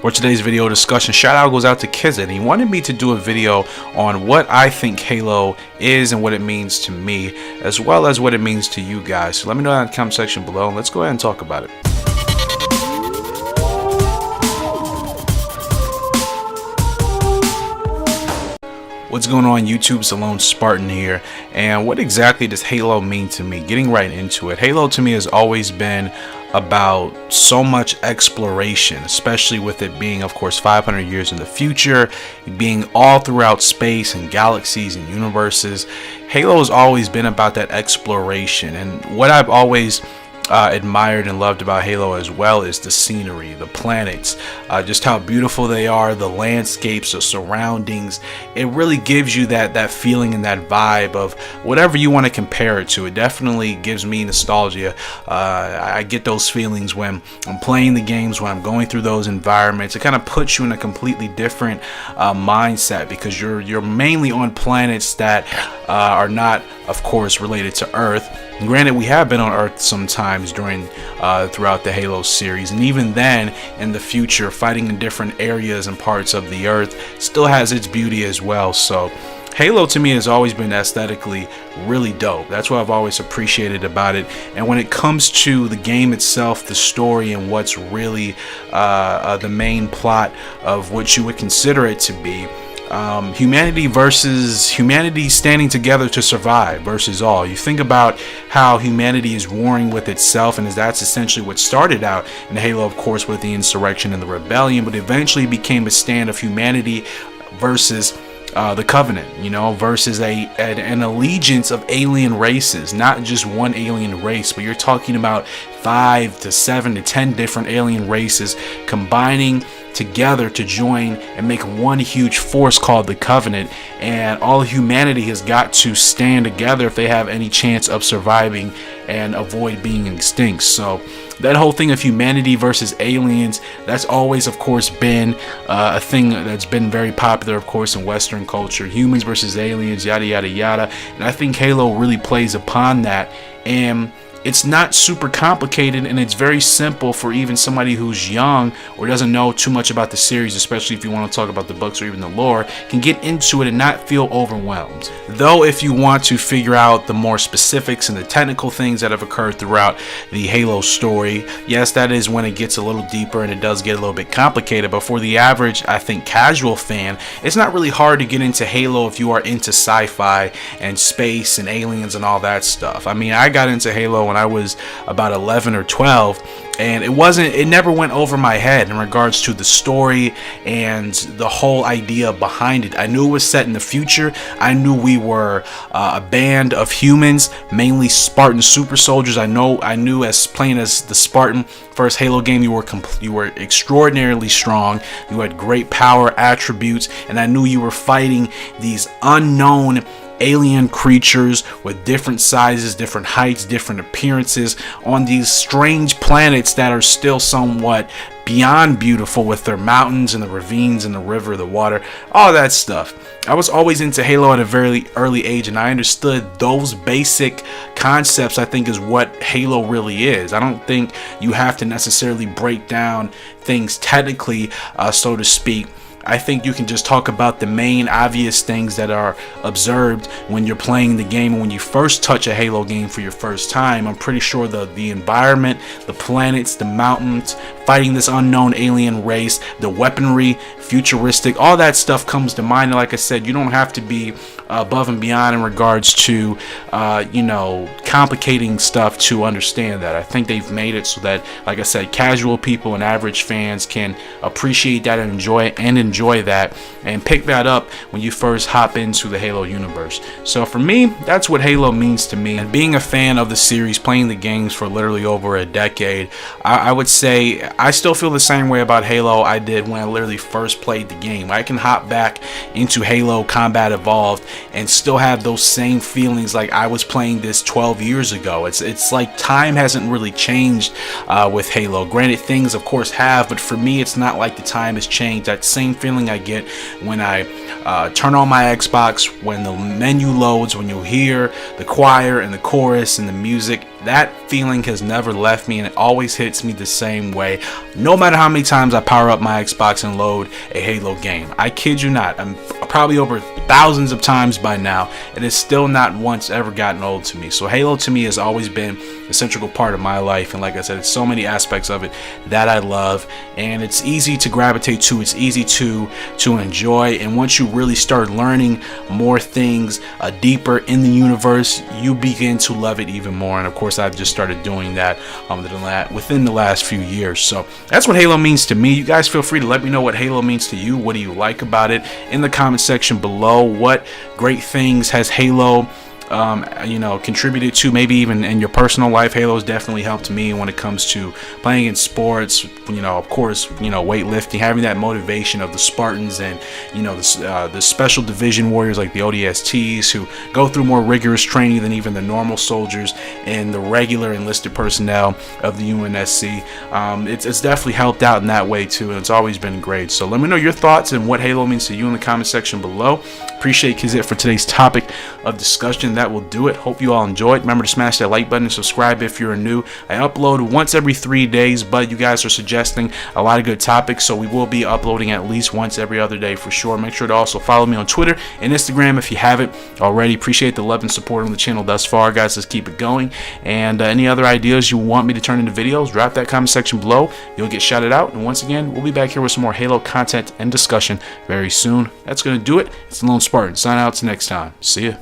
For today's video discussion, shout out goes out to Kizit. He wanted me to do a video on what I think Halo is and what it means to me, as well as what it means to you guys. So let me know in the comment section below, and let's go ahead and talk about it. What's going on YouTube? It's Lone Spartan here, and what exactly does Halo mean to me? Getting right into it, Halo to me has always been about so much exploration, especially with it being, of course, 500 years in the future, being all throughout space and galaxies and universes. Halo has always been about that exploration, and what I've always admired and loved about Halo as well is the scenery, the planets, just how beautiful they are, the landscapes, the surroundings. It really gives you that feeling and that vibe of whatever you want to compare it to. It definitely gives me nostalgia. I get those feelings when I'm playing the games, when I'm going through those environments. It kind of puts you in a completely different mindset, because you're mainly on planets that are not, of course, related to Earth. And granted, we have been on Earth sometimes throughout the Halo series, and even then in the future, fighting in different areas and parts of the Earth still has its beauty as well. So Halo to me has always been aesthetically really dope. That's what I've always appreciated about it. And when it comes to the game itself, the story, and what's really the main plot of what you would consider it to be, humanity versus humanity standing together to survive versus all. You think about how humanity is warring with itself, and that's essentially what started out in Halo, of course, with the insurrection and the rebellion, but eventually became a stand of humanity versus the Covenant, versus an allegiance of alien races. Not just one alien race, but you're talking about 5 to 7 to 10 different alien races combining together to join and make one huge force called the Covenant, and all humanity has got to stand together if they have any chance of surviving and avoid being extinct. So that whole thing of humanity versus aliens, that's always, of course, been a thing that's been very popular, of course, in Western culture. Humans versus aliens, yada yada yada. And I think Halo really plays upon that, and it's not super complicated, and it's very simple for even somebody who's young or doesn't know too much about the series, especially if you want to talk about the books or even the lore, can get into it and not feel overwhelmed. Though if you want to figure out the more specifics and the technical things that have occurred throughout the Halo story, yes, that is when it gets a little deeper and it does get a little bit complicated. But for the average, I think, casual fan, it's not really hard to get into Halo if you are into sci-fi and space and aliens and all that stuff. I mean, I got into Halo when I was about 11 or 12, and it never went over my head in regards to the story and the whole idea behind it. I knew it was set in the future. I knew we were a band of humans, mainly Spartan super soldiers. I knew as playing as the Spartan first Halo game, you were extraordinarily strong. You had great power attributes, and I knew you were fighting these unknown alien creatures with different sizes, different heights, different appearances on these strange planets that are still somewhat beyond beautiful, with their mountains and the ravines and the river, the water, all that stuff. I was always into Halo at a very early age, and I understood those basic concepts. I think is what Halo really is. I don't think you have to necessarily break down things technically, so to speak. I think you can just talk about the main obvious things that are observed when you're playing the game. And when you first touch a Halo game for your first time, I'm pretty sure the environment, the planets, the mountains, fighting this unknown alien race, the weaponry, futuristic, all that stuff comes to mind. And like I said, you don't have to be above and beyond in regards to complicating stuff to understand that. I think they've made it so that, like I said, casual people and average fans can appreciate that and enjoy that and pick that up when you first hop into the Halo universe. So for me, that's what Halo means to me. And being a fan of the series, playing the games for literally over a decade, I would say I still feel the same way about Halo I did when I literally first played the game. I can hop back into Halo Combat Evolved and still have those same feelings like I was playing this 12 years ago. It's like time hasn't really changed with Halo. Granted, things of course have, but for me it's not like the time has changed. That same feeling I get when I turn on my Xbox, when the menu loads, when you hear the choir and the chorus and the music. That feeling has never left me, and it always hits me the same way, no matter how many times I power up my Xbox and load a Halo game. I kid you not, I'm probably over thousands of times by now. It has still not once ever gotten old to me. So Halo to me has always been a central part of my life, and like I said, it's so many aspects of it that I love, and it's easy to gravitate to, it's easy to enjoy. And once you really start learning more things deeper in the universe, you begin to love it even more. And of course, I've just started doing that within the last few years. So that's what Halo means to me. You guys feel free to let me know what Halo means to you. What do you like about it in the comment section below? What great things has Halo contributed to, maybe even in your personal life? Halo has definitely helped me when it comes to playing in sports, of course, weightlifting, having that motivation of the Spartans and, the special division warriors like the ODSTs, who go through more rigorous training than even the normal soldiers and the regular enlisted personnel of the UNSC. It's definitely helped out in that way too, and it's always been great. So let me know your thoughts and what Halo means to you in the comment section below. Appreciate Kizit for today's topic of discussion. That will do it. Hope you all enjoyed. Remember to smash that like button and subscribe if you're new. I upload once every 3 days, but you guys are suggesting a lot of good topics, so we will be uploading at least once every other day for sure. Make sure to also follow me on Twitter and Instagram if you haven't already. Appreciate the love and support on the channel thus far, guys. Let's keep it going. And any other ideas you want me to turn into videos, drop that comment section below. You'll get shouted out. And once again, we'll be back here with some more Halo content and discussion very soon. That's going to do it. It's the Lone Spartan. Sign out till next time. See ya.